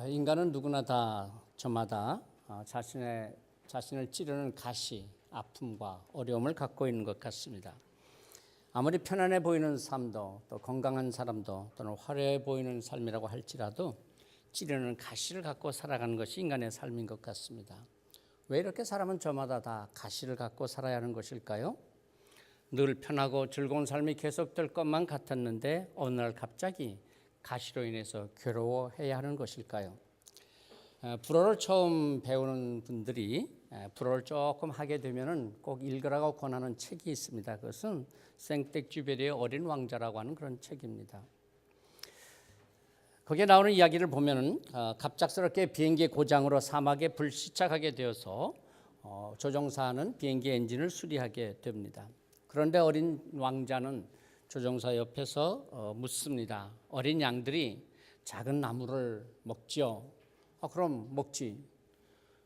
인간은 누구나 다 저마다 자신을 찌르는 가시, 아픔과 어려움을 갖고 있는 것 같습니다. 아무리 편안해 보이는 삶도 또 건강한 사람도 또는 화려해 보이는 삶이라고 할지라도 찌르는 가시를 갖고 살아가는 것이 인간의 삶인 것 같습니다. 왜 이렇게 사람은 저마다 다 가시를 갖고 살아야 하는 것일까요? 늘 편하고 즐거운 삶이 계속될 것만 같았는데 어느 날 갑자기 가시로 인해서 괴로워해야 하는 것일까요? 불어를 처음 배우는 분들이 불어를 조금 하게 되면은 꼭 읽으라고 권하는 책이 있습니다. 그것은 생텍쥐베리의 어린 왕자라고 하는 그런 책입니다. 거기에 나오는 이야기를 보면은 갑작스럽게 비행기 고장으로 사막에 불시착하게 되어서 조종사는 비행기 엔진을 수리하게 됩니다. 그런데 어린 왕자는 조종사 옆에서 묻습니다. 어린 양들이 작은 나무를 먹지요. 그럼 먹지.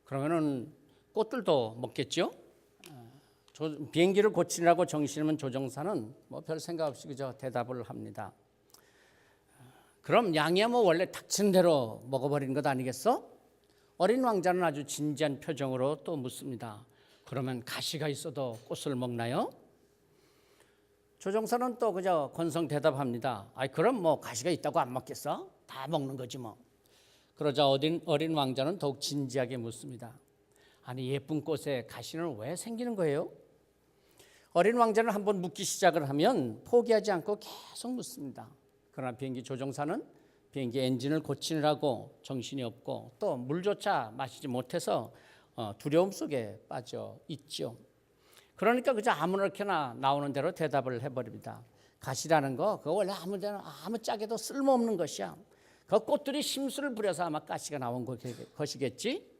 그러면은 꽃들도 먹겠죠. 비행기를 고치려고 정신이면 조종사는 별 생각 없이 그저 대답을 합니다. 그럼 양이야 원래 닥친 대로 먹어버리는 것 아니겠어? 어린 왕자는 아주 진지한 표정으로 또 묻습니다. 그러면 가시가 있어도 꽃을 먹나요? 조종사는 또 그저 건성 대답합니다. 그럼 가시가 있다고 안 먹겠어? 다 먹는 거지 뭐. 그러자 어린 왕자는 더욱 진지하게 묻습니다. 아니 예쁜 꽃에 가시는 왜 생기는 거예요? 어린 왕자는 한번 묻기 시작을 하면 포기하지 않고 계속 묻습니다. 그러나 비행기 조종사는 비행기 엔진을 고치느라고 정신이 없고 또 물조차 마시지 못해서 두려움 속에 빠져 있죠. 그러니까 그저 아무렇게나 나오는 대로 대답을 해버립니다. 가시라는 거 그거 원래 아무 짝에도 쓸모없는 것이야. 그 꽃들이 심술을 부려서 아마 가시가 나온 것이겠지.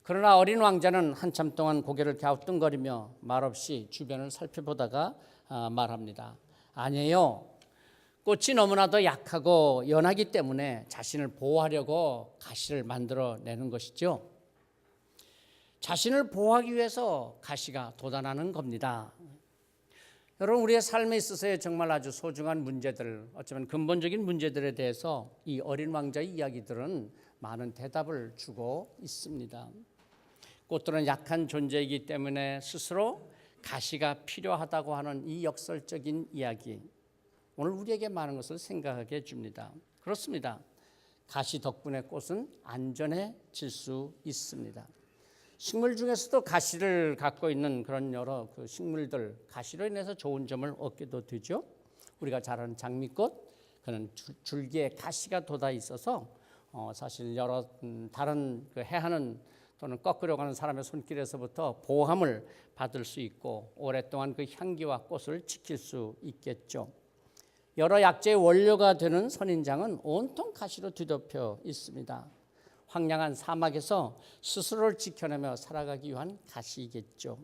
그러나 어린 왕자는 한참 동안 고개를 갸우뚱거리며 말없이 주변을 살펴보다가 말합니다. 아니에요. 꽃이 너무나도 약하고 연하기 때문에 자신을 보호하려고 가시를 만들어내는 것이죠. 자신을 보호하기 위해서 가시가 돋아나는 겁니다. 여러분 우리의 삶에 있어서의 정말 아주 소중한 문제들, 어쩌면 근본적인 문제들에 대해서 이 어린 왕자의 이야기들은 많은 대답을 주고 있습니다. 꽃들은 약한 존재이기 때문에 스스로 가시가 필요하다고 하는 이 역설적인 이야기, 오늘 우리에게 많은 것을 생각하게 해줍니다. 그렇습니다. 가시 덕분에 꽃은 안전해질 수 있습니다. 식물 중에서도 가시를 갖고 있는 그런 여러 식물들, 가시로 인해서 좋은 점을 얻게도 되죠. 우리가 잘 아는 장미꽃, 그는 줄기에 가시가 돋아 있어서 사실 여러 다른 해하는 또는 꺾으려고 하는 사람의 손길에서부터 보호함을 받을 수 있고 오랫동안 그 향기와 꽃을 지킬 수 있겠죠. 여러 약재의 원료가 되는 선인장은 온통 가시로 뒤덮여 있습니다. 황량한 사막에서 스스로를 지켜내며 살아가기 위한 가시이겠죠.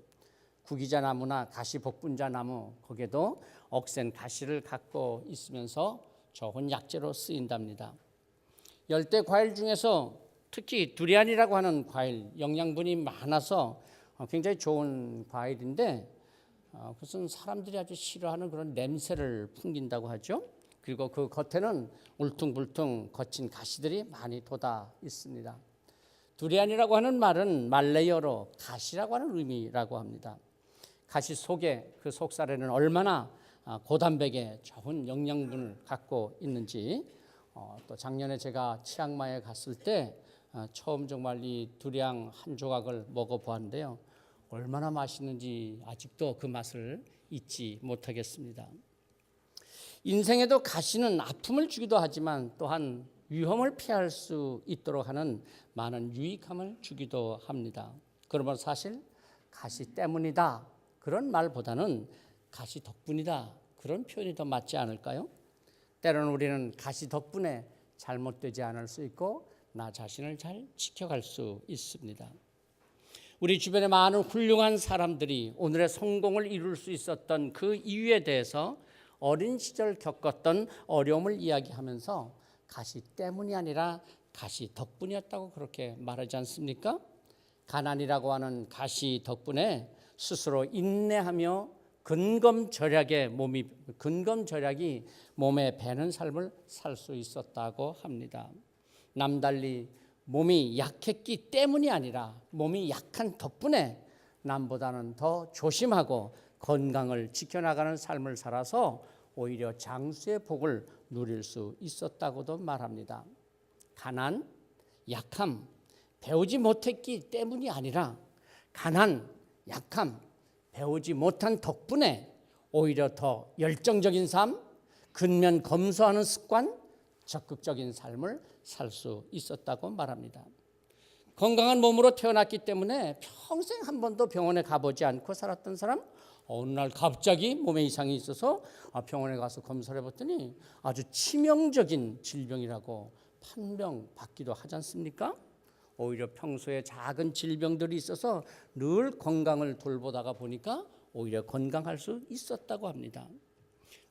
구기자나무나 가시복분자나무 거기에도 억센 가시를 갖고 있으면서 좋은 약재로 쓰인답니다. 열대 과일 중에서 특히 두리안이라고 하는 과일, 영양분이 많아서 굉장히 좋은 과일인데 그것은 사람들이 아주 싫어하는 그런 냄새를 풍긴다고 하죠. 그리고 그 겉에는 울퉁불퉁 거친 가시들이 많이 돋아 있습니다. 두리안이라고 하는 말은 말레이어로 가시라고 하는 의미라고 합니다. 가시 속에 그 속살에는 얼마나 고단백에 좋은 영양분을 갖고 있는지 또 작년에 제가 치앙마이에 갔을 때 처음 정말 이 두리안 한 조각을 먹어보았는데요. 얼마나 맛있는지 아직도 그 맛을 잊지 못하겠습니다. 인생에도 가시는 아픔을 주기도 하지만 또한 위험을 피할 수 있도록 하는 많은 유익함을 주기도 합니다. 그러면 사실 가시 때문이다 그런 말보다는 가시 덕분이다 그런 표현이 더 맞지 않을까요? 때로는 우리는 가시 덕분에 잘못되지 않을 수 있고 나 자신을 잘 지켜갈 수 있습니다. 우리 주변에 많은 훌륭한 사람들이 오늘의 성공을 이룰 수 있었던 그 이유에 대해서 어린 시절 겪었던 어려움을 이야기하면서 가시 때문이 아니라 가시 덕분이었다고 그렇게 말하지 않습니까? 가난이라고 하는 가시 덕분에 스스로 인내하며 근검절약이 몸에 배는 삶을 살 수 있었다고 합니다. 남달리 몸이 약했기 때문이 아니라 몸이 약한 덕분에 남보다는 더 조심하고 건강을 지켜나가는 삶을 살아서 오히려 장수의 복을 누릴 수 있었다고도 말합니다. 가난, 약함, 배우지 못했기 때문이 아니라 가난, 약함, 배우지 못한 덕분에 오히려 더 열정적인 삶, 근면 검소하는 습관, 적극적인 삶을 살 수 있었다고 말합니다. 건강한 몸으로 태어났기 때문에 평생 한 번도 병원에 가보지 않고 살았던 사람, 어느 날 갑자기 몸에 이상이 있어서 병원에 가서 검사를 해봤더니 아주 치명적인 질병이라고 판명받기도 하지 않습니까? 오히려 평소에 작은 질병들이 있어서 늘 건강을 돌보다가 보니까 오히려 건강할 수 있었다고 합니다.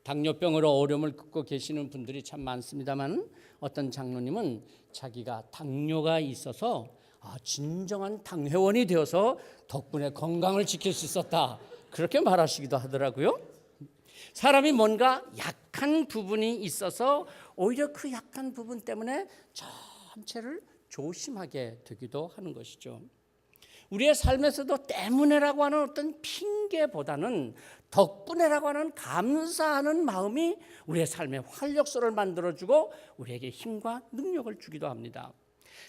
당뇨병으로 어려움을 겪고 계시는 분들이 참 많습니다만 어떤 장로님은 자기가 당뇨가 있어서 진정한 당회원이 되어서 덕분에 건강을 지킬 수 있었다, 그렇게 말하시기도 하더라고요. 사람이 뭔가 약한 부분이 있어서 오히려 그 약한 부분 때문에 전체를 조심하게 되기도 하는 것이죠. 우리의 삶에서도 때문에라고 하는 어떤 핑계보다는 덕분에라고 하는 감사하는 마음이 우리의 삶의 활력소를 만들어주고 우리에게 힘과 능력을 주기도 합니다.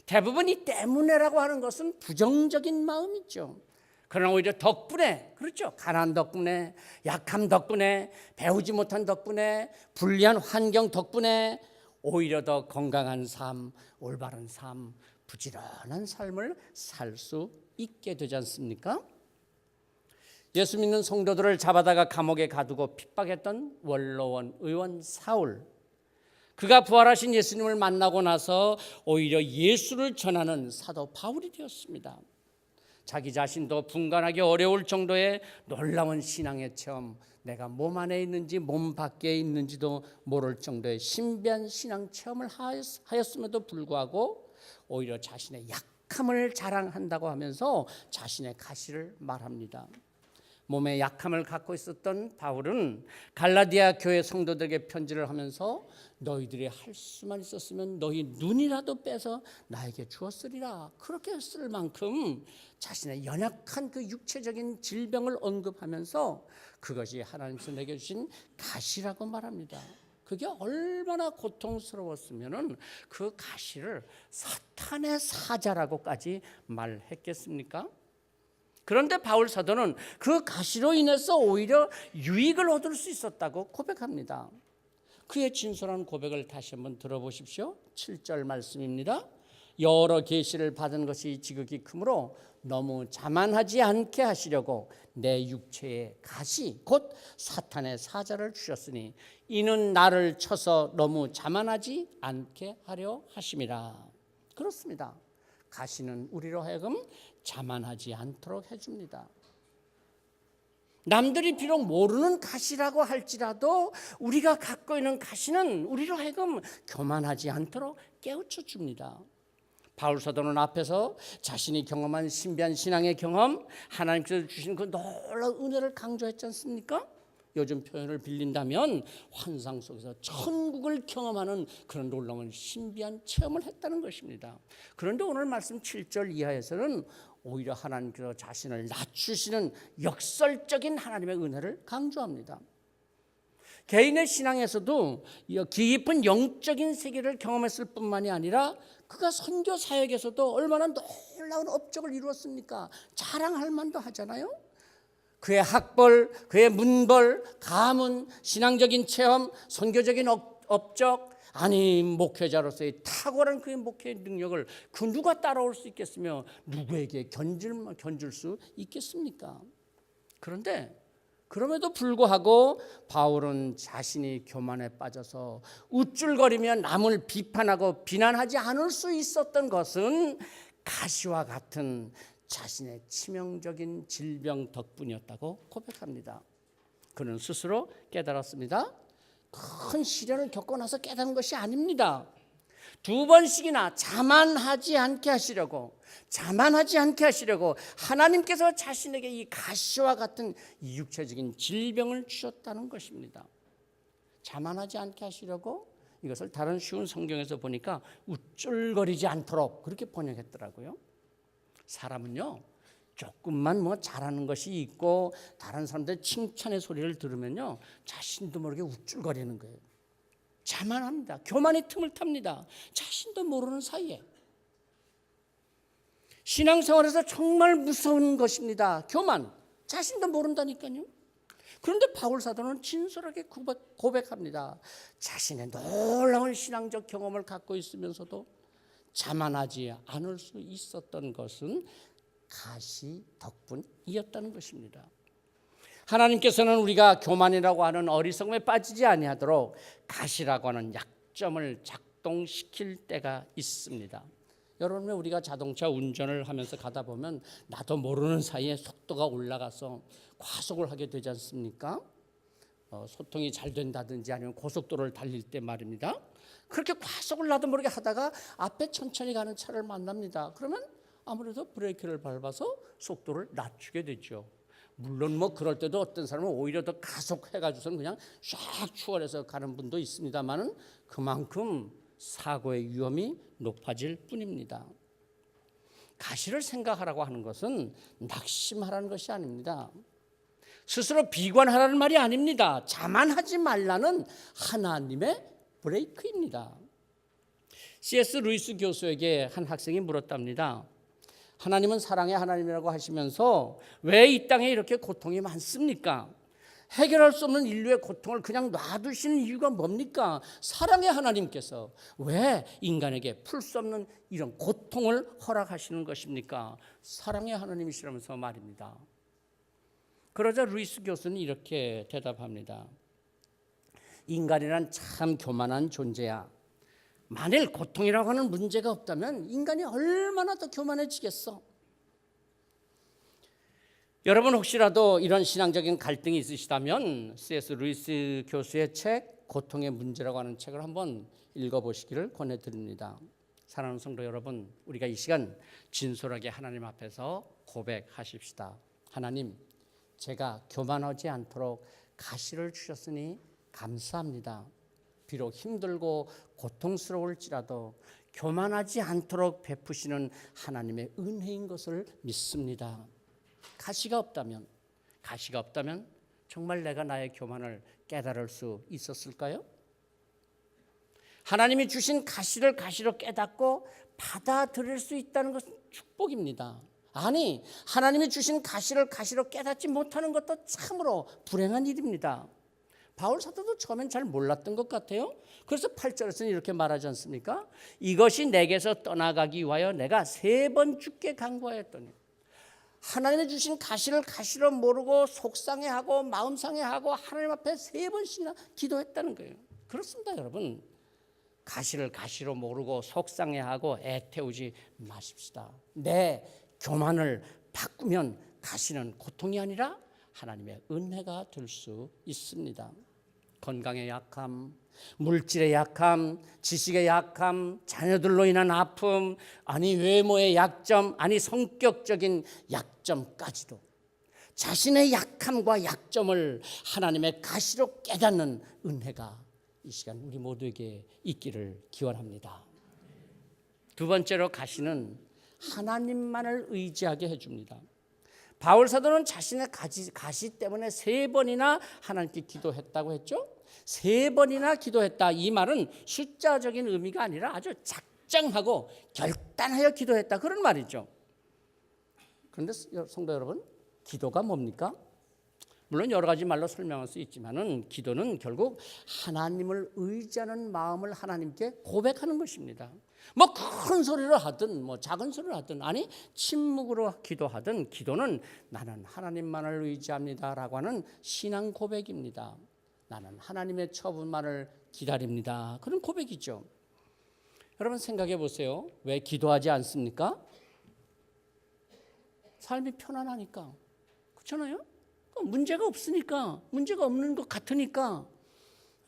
대부분 이 때문에라고 하는 것은 부정적인 마음이죠. 그러나 오히려 덕분에, 그렇죠, 가난 덕분에, 약함 덕분에, 배우지 못한 덕분에, 불리한 환경 덕분에 오히려 더 건강한 삶, 올바른 삶, 부지런한 삶을 살 수 있게 되지 않습니까? 예수 믿는 성도들을 잡아다가 감옥에 가두고 핍박했던 원로원 의원 사울, 그가 부활하신 예수님을 만나고 나서 오히려 예수를 전하는 사도 바울이 되었습니다. 자기 자신도 분간하기 어려울 정도의 놀라운 신앙의 체험, 내가 몸 안에 있는지 몸 밖에 있는지도 모를 정도의 신비한 신앙 체험을 하였음에도 불구하고 오히려 자신의 약함을 자랑한다고 하면서 자신의 가시를 말합니다. 몸에 약함을 갖고 있었던 바울은 갈라디아 교회 성도들에게 편지를 하면서 너희들이 할 수만 있었으면 너희 눈이라도 빼서 나에게 주었으리라, 그렇게 했을 만큼 자신의 연약한 그 육체적인 질병을 언급하면서 그것이 하나님께서 내게 주신 가시라고 말합니다. 그게 얼마나 고통스러웠으면 그 가시를 사탄의 사자라고까지 말했겠습니까? 그런데 바울 사도는 그 가시로 인해서 오히려 유익을 얻을 수 있었다고 고백합니다. 그의 진솔한 고백을 다시 한번 들어보십시오. 7절 말씀입니다. 여러 계시를 받은 것이 지극히 크므로 너무 자만하지 않게 하시려고 내 육체에 가시 곧 사탄의 사자를 주셨으니 이는 나를 쳐서 너무 자만하지 않게 하려 하심이라. 그렇습니다. 가시는 우리로 하여금 자만하지 않도록 해줍니다. 남들이 비록 모르는 가시라고 할지라도 우리가 갖고 있는 가시는 우리로 하여금 교만하지 않도록 깨우쳐 줍니다. 바울 사도는 앞에서 자신이 경험한 신비한 신앙의 경험, 하나님께서 주신 그 놀라운 은혜를 강조했지 않습니까? 요즘 표현을 빌린다면 환상 속에서 천국을 경험하는 그런 놀라운 신비한 체험을 했다는 것입니다. 그런데 오늘 말씀 7절 이하에서는 오히려 하나님께서 자신을 낮추시는 역설적인 하나님의 은혜를 강조합니다. 개인의 신앙에서도 깊은 영적인 세계를 경험했을 뿐만이 아니라 그가 선교 사역에서도 얼마나 놀라운 업적을 이루었습니까? 자랑할 만도 하잖아요. 그의 학벌, 그의 문벌, 가문, 신앙적인 체험, 선교적인 업적, 아니 목회자로서의 탁월한 그의 목회의 능력을 그 누가 따라올 수 있겠으며 누구에게 견줄 수 있겠습니까? 그런데 그럼에도 불구하고 바울은 자신이 교만에 빠져서 우쭐거리며 남을 비판하고 비난하지 않을 수 있었던 것은 가시와 같은 자신의 치명적인 질병 덕분이었다고 고백합니다. 그는 스스로 깨달았습니다. 큰 시련을 겪고 나서 깨달은 것이 아닙니다. 2번씩이나 자만하지 않게 하시려고 하나님께서 자신에게 이 가시와 같은 이 육체적인 질병을 주셨다는 것입니다. 자만하지 않게 하시려고 이것을 다른 쉬운 성경에서 보니까 우쭐거리지 않도록 그렇게 번역했더라고요. 사람은요, 조금만 뭐 잘하는 것이 있고 다른 사람들 칭찬의 소리를 들으면요, 자신도 모르게 우쭐거리는 거예요. 자만합니다. 교만이 틈을 탑니다. 자신도 모르는 사이에. 신앙생활에서 정말 무서운 것입니다. 교만. 자신도 모른다니까요. 그런데 바울 사도는 진솔하게 고백합니다. 자신의 놀라운 신앙적 경험을 갖고 있으면서도 자만하지 않을 수 있었던 것은 가시 덕분이었다는 것입니다. 하나님께서는 우리가 교만이라고 하는 어리석음에 빠지지 아니하도록 가시라고 하는 약점을 작동시킬 때가 있습니다. 여러분, 우리가 자동차 운전을 하면서 가다 보면 나도 모르는 사이에 속도가 올라가서 과속을 하게 되지 않습니까? 소통이 잘 된다든지 아니면 고속도로를 달릴 때 말입니다. 그렇게 과속을 나도 모르게 하다가 앞에 천천히 가는 차를 만납니다. 그러면 아무래도 브레이크를 밟아서 속도를 낮추게 되죠. 물론 뭐 그럴 때도 어떤 사람은 오히려 더 가속해가지고서는 그냥 쫙 추월해서 가는 분도 있습니다만은 그만큼 사고의 위험이 높아질 뿐입니다. 가시를 생각하라고 하는 것은 낙심하라는 것이 아닙니다. 스스로 비관하라는 말이 아닙니다. 자만하지 말라는 하나님의 브레이크입니다. C.S. 루이스 교수에게 한 학생이 물었답니다. 하나님은 사랑의 하나님이라고 하시면서 왜 이 땅에 이렇게 고통이 많습니까? 해결할 수 없는 인류의 고통을 그냥 놔두시는 이유가 뭡니까? 사랑의 하나님께서 왜 인간에게 풀 수 없는 이런 고통을 허락하시는 것입니까? 사랑의 하나님이시라면서 말입니다. 그러자 루이스 교수는 이렇게 대답합니다. 인간이란 참 교만한 존재야. 만일 고통이라고 하는 문제가 없다면 인간이 얼마나 더 교만해지겠어? 여러분, 혹시라도 이런 신앙적인 갈등이 있으시다면 C.S. 루이스 교수의 책 고통의 문제라고 하는 책을 한번 읽어보시기를 권해드립니다. 사랑하는 성도 여러분, 우리가 이 시간 진솔하게 하나님 앞에서 고백하십시다. 하나님, 제가 교만하지 않도록 가시를 주셨으니 감사합니다. 비록 힘들고 고통스러울지라도 교만하지 않도록 베푸시는 하나님의 은혜인 것을 믿습니다. 가시가 없다면 정말 내가 나의 교만을 깨달을 수 있었을까요? 하나님이 주신 가시를 가시로 깨닫고 받아들일 수 있다는 것은 축복입니다. 아니, 하나님이 주신 가시를 가시로 깨닫지 못하는 것도 참으로 불행한 일입니다. 바울 사도도 처음엔 잘 몰랐던 것 같아요. 그래서 8절에서는 이렇게 말하지 않습니까? 이것이 내게서 떠나가기 위하여 내가 3번 주께 간구하였더니. 하나님이 주신 가시를 가시로 모르고 속상해하고 마음 상해하고 하나님 앞에 3번씩이나 기도했다는 거예요. 그렇습니다, 여러분. 가시를 가시로 모르고 속상해하고 애태우지 마십시다. 내 교만을 바꾸면 가시는 고통이 아니라 하나님의 은혜가 될 수 있습니다. 건강의 약함, 물질의 약함, 지식의 약함, 자녀들로 인한 아픔, 아니 외모의 약점, 아니 성격적인 약점까지도 자신의 약함과 약점을 하나님의 가시로 깨닫는 은혜가 이 시간 우리 모두에게 있기를 기원합니다. 두 번째로 가시는 하나님만을 의지하게 해줍니다. 바울 사도는 자신의 가시 때문에 3번이나 하나님께 기도했다고 했죠. 3번이나 기도했다. 이 말은 숫자적인 의미가 아니라 아주 작정하고 결단하여 기도했다, 그런 말이죠. 그런데 성도 여러분, 기도가 뭡니까? 물론 여러 가지 말로 설명할 수 있지만은 기도는 결국 하나님을 의지하는 마음을 하나님께 고백하는 것입니다. 뭐 큰 소리로 하든 뭐 작은 소리로 하든 아니 침묵으로 기도하든 기도는 나는 하나님만을 의지합니다라고 하는 신앙 고백입니다. 나는 하나님의 처분만을 기다립니다. 그런 고백이죠. 여러분 생각해 보세요. 왜 기도하지 않습니까? 삶이 편안하니까. 그렇잖아요? 문제가 없으니까, 문제가 없는 것 같으니까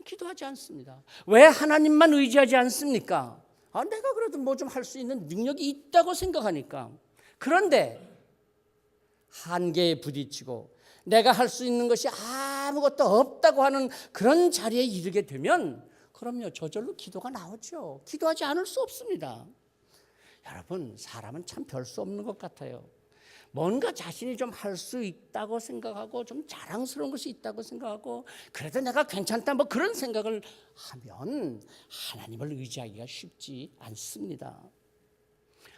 기도하지 않습니다. 왜 하나님만 의지하지 않습니까? 내가 그래도 뭐 좀 할 수 있는 능력이 있다고 생각하니까. 그런데 한계에 부딪히고 내가 할 수 있는 것이 아무것도 없다고 하는 그런 자리에 이르게 되면 그럼요, 저절로 기도가 나오죠. 기도하지 않을 수 없습니다. 여러분, 사람은 참 별 수 없는 것 같아요. 뭔가 자신이 좀 할 수 있다고 생각하고 좀 자랑스러운 것이 있다고 생각하고 그래도 내가 괜찮다 뭐 그런 생각을 하면 하나님을 의지하기가 쉽지 않습니다.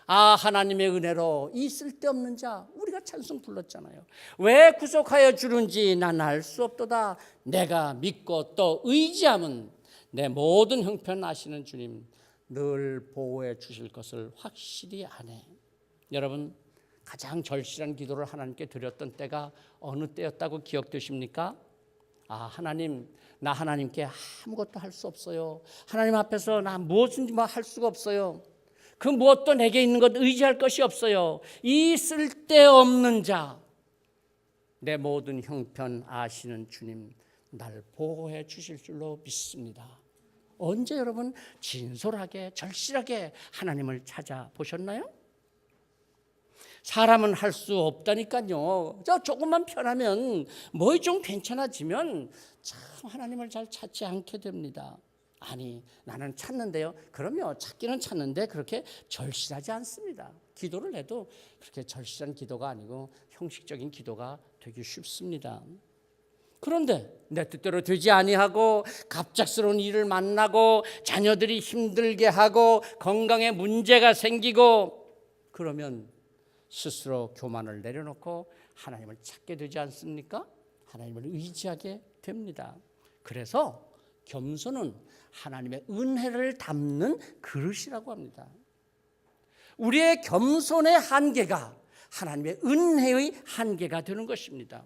아, 하나님의 은혜로 이 쓸데없는 자, 우리가 찬송 불렀잖아요. 왜 구속하여 주는지 난 알 수 없도다. 내가 믿고 또 의지함은 내 모든 형편 아시는 주님 늘 보호해 주실 것을 확실히 아네. 여러분, 가장 절실한 기도를 하나님께 드렸던 때가 어느 때였다고 기억되십니까? 아, 하나님, 나 하나님께 아무것도 할 수 없어요. 하나님 앞에서 나 무엇인지 할 수가 없어요. 그 무엇도 내게 있는 것 의지할 것이 없어요. 이 쓸데없는 자, 내 모든 형편 아시는 주님 날 보호해 주실 줄로 믿습니다. 언제 여러분 진솔하게 절실하게 하나님을 찾아보셨나요? 사람은 할 수 없다니까요. 저 조금만 편하면 뭐이 좀 괜찮아지면 참 하나님을 잘 찾지 않게 됩니다. 아니, 나는 찾는데요. 그럼요, 찾기는 찾는데 그렇게 절실하지 않습니다. 기도를 해도 그렇게 절실한 기도가 아니고 형식적인 기도가 되기 쉽습니다. 그런데 내 뜻대로 되지 아니하고 갑작스러운 일을 만나고 자녀들이 힘들게 하고 건강에 문제가 생기고 그러면 스스로 교만을 내려놓고 하나님을 찾게 되지 않습니까? 하나님을 의지하게 됩니다. 그래서 겸손은 하나님의 은혜를 담는 그릇이라고 합니다. 우리의 겸손의 한계가 하나님의 은혜의 한계가 되는 것입니다.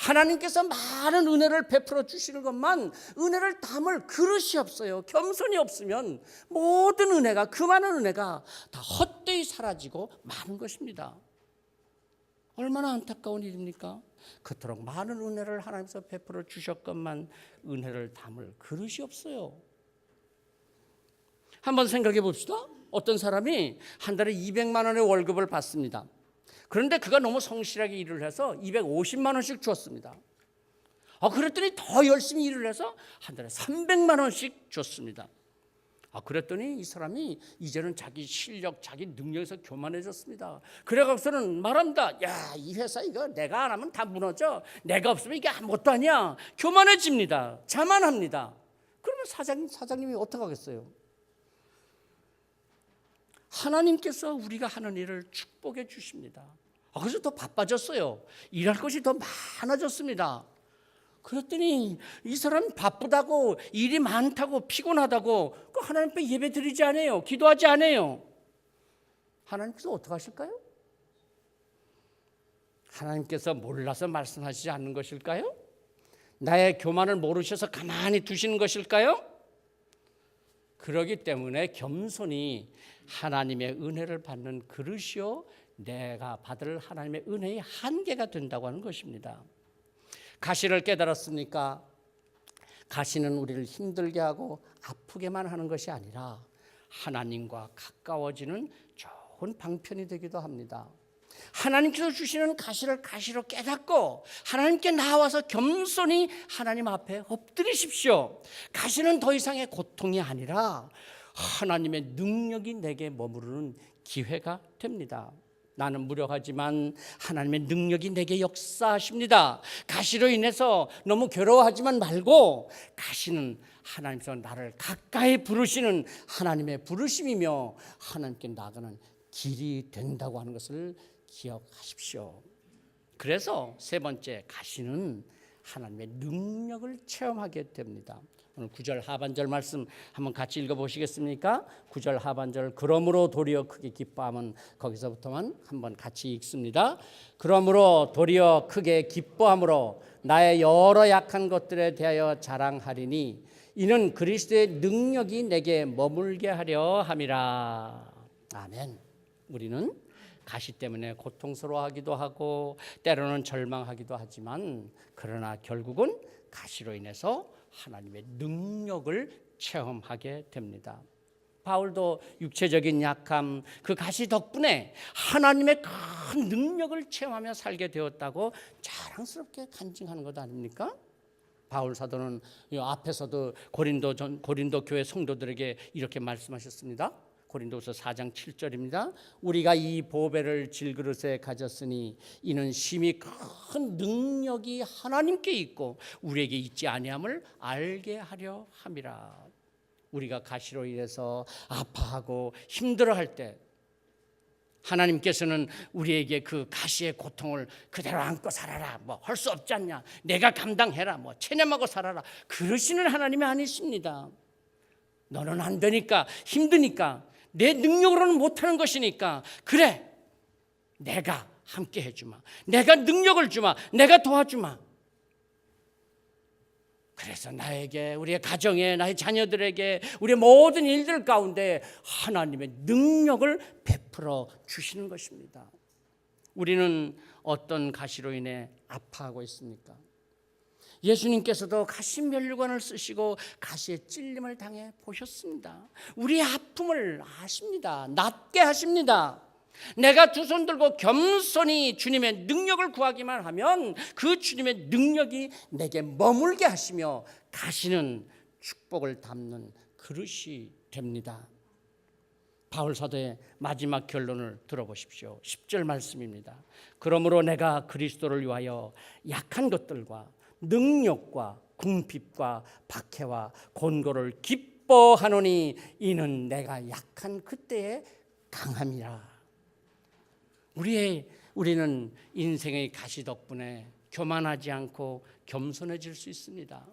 하나님께서 많은 은혜를 베풀어 주시는 것만 은혜를 담을 그릇이 없어요. 겸손이 없으면 모든 은혜가, 그 많은 은혜가 다 헛되이 사라지고 마는 것입니다. 얼마나 안타까운 일입니까? 그토록 많은 은혜를 하나님께서 베풀어 주셨건만 은혜를 담을 그릇이 없어요. 한번 생각해 봅시다. 어떤 사람이 한 달에 200만 원의 월급을 받습니다. 그런데 그가 너무 성실하게 일을 해서 250만 원씩 줬습니다. 그랬더니 더 열심히 일을 해서 한 달에 300만 원씩 줬습니다. 그랬더니 이 사람이 이제는 자기 실력, 자기 능력에서 교만해졌습니다. 그래가지고는 말합니다. 야, 이 회사 이거 내가 안 하면 다 무너져. 내가 없으면 이게 아무것도 아니야. 교만해집니다. 자만합니다. 그러면 사장님이 어떻게 하겠어요? 하나님께서 우리가 하는 일을 축복해 주십니다. 그래서 더 바빠졌어요. 일할 것이 더 많아졌습니다. 그랬더니 이 사람이 바쁘다고 일이 많다고 피곤하다고 하나님 앞에 예배 드리지 않아요. 기도하지 않아요. 하나님께서 어떻게 하실까요? 하나님께서 몰라서 말씀하시지 않는 것일까요? 나의 교만을 모르셔서 가만히 두시는 것일까요? 그러기 때문에 겸손이 하나님의 은혜를 받는 그릇이요 내가 받을 하나님의 은혜의 한계가 된다고 하는 것입니다. 가시를 깨달았습니까? 가시는 우리를 힘들게 하고 아프게만 하는 것이 아니라 하나님과 가까워지는 좋은 방편이 되기도 합니다. 하나님께서 주시는 가시를 가시로 깨닫고 하나님께 나와서 겸손히 하나님 앞에 엎드리십시오. 가시는 더 이상의 고통이 아니라 하나님의 능력이 내게 머무르는 기회가 됩니다. 나는 무력하지만 하나님의 능력이 내게 역사하십니다. 가시로 인해서 너무 괴로워하지만 말고 가시는 하나님께서 나를 가까이 부르시는 하나님의 부르심이며 하나님께 나가는 길이 된다고 하는 것을 기억하십시오. 그래서 세 번째, 가시는 하나님의 능력을 체험하게 됩니다. 오늘 9절 하반절 말씀 한번 같이 읽어보시겠습니까? 9절 하반절, 그러므로 도리어 크게 기뻐함은 거기서부터만 한번 같이 읽습니다. 그러므로 도리어 크게 기뻐함으로 나의 여러 약한 것들에 대하여 자랑하리니 이는 그리스도의 능력이 내게 머물게 하려 함이라. 아멘. 우리는 가시 때문에 고통스러워하기도 하고 때로는 절망하기도 하지만 그러나 결국은 가시로 인해서 하나님의 능력을 체험하게 됩니다. 바울도 육체적인 약함, 그 가시 덕분에 하나님의 큰 능력을 체험하며 살게 되었다고 자랑스럽게 간증하는 것 아닙니까? 바울 사도는 이 앞에서도 고린도 교회 성도들에게 이렇게 말씀하셨습니다. 고린도서 4장 7절입니다. 우리가 이 보배를 질그릇에 가졌으니 이는 심히 큰 능력이 하나님께 있고 우리에게 있지 아니함을 알게 하려 함이라. 우리가 가시로 인해서 아파하고 힘들어할 때 하나님께서는 우리에게 그 가시의 고통을 그대로 안고 살아라, 뭐 할 수 없지 않냐, 내가 감당해라, 뭐 체념하고 살아라, 그러시는 하나님이 아니십니다. 너는 안 되니까, 힘드니까, 내 능력으로는 못하는 것이니까, 그래, 내가 함께 해주마, 내가 능력을 주마, 내가 도와주마. 그래서 나에게, 우리의 가정에, 나의 자녀들에게, 우리의 모든 일들 가운데 하나님의 능력을 베풀어 주시는 것입니다. 우리는 어떤 가시로 인해 아파하고 있습니까? 예수님께서도 가시면류관을 쓰시고 가시의 찔림을 당해 보셨습니다. 우리의 아픔을 아십니다. 낫게 하십니다. 내가 두 손 들고 겸손히 주님의 능력을 구하기만 하면 그 주님의 능력이 내게 머물게 하시며 가시는 축복을 담는 그릇이 됩니다. 바울 사도의 마지막 결론을 들어보십시오. 10절 말씀입니다. 그러므로 내가 그리스도를 위하여 약한 것들과 능력과 궁핍과 박해와 곤고를 기뻐하노니 이는 내가 약한 그때의 강함이라. 우리는 인생의 가시 덕분에 교만하지 않고 겸손해질 수 있습니다.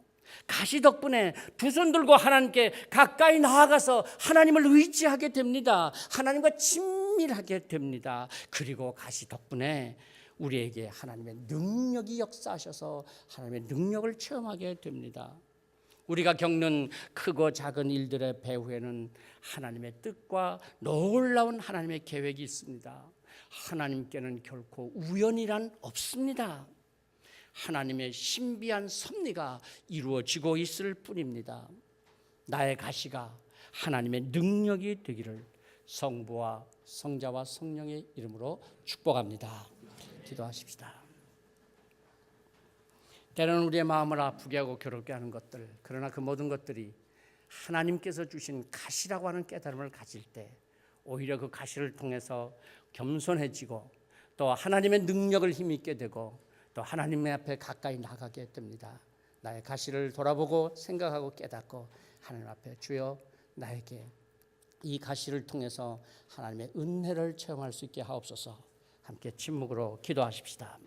가시 덕분에 두 손 들고 하나님께 가까이 나아가서 하나님을 의지하게 됩니다. 하나님과 친밀하게 됩니다. 그리고 가시 덕분에 우리에게 하나님의 능력이 역사하셔서 하나님의 능력을 체험하게 됩니다. 우리가 겪는 크고 작은 일들의 배후에는 하나님의 뜻과 놀라운 하나님의 계획이 있습니다. 하나님께는 결코 우연이란 없습니다. 하나님의 신비한 섭리가 이루어지고 있을 뿐입니다. 나의 가시가 하나님의 능력이 되기를 성부와 성자와 성령의 이름으로 축복합니다. 기도하십시다. 때로는 우리의 마음을 아프게 하고 괴롭게 하는 것들, 그러나 그 모든 것들이 하나님께서 주신 가시라고 하는 깨달음을 가질 때 오히려 그 가시를 통해서 겸손해지고 또 하나님의 능력을 힘있게 되고 또 하나님 앞에 가까이 나가게 됩니다. 나의 가시를 돌아보고 생각하고 깨닫고 하나님 앞에 주여 나에게 이 가시를 통해서 하나님의 은혜를 체험할 수 있게 하옵소서. 함께 침묵으로 기도하십시다.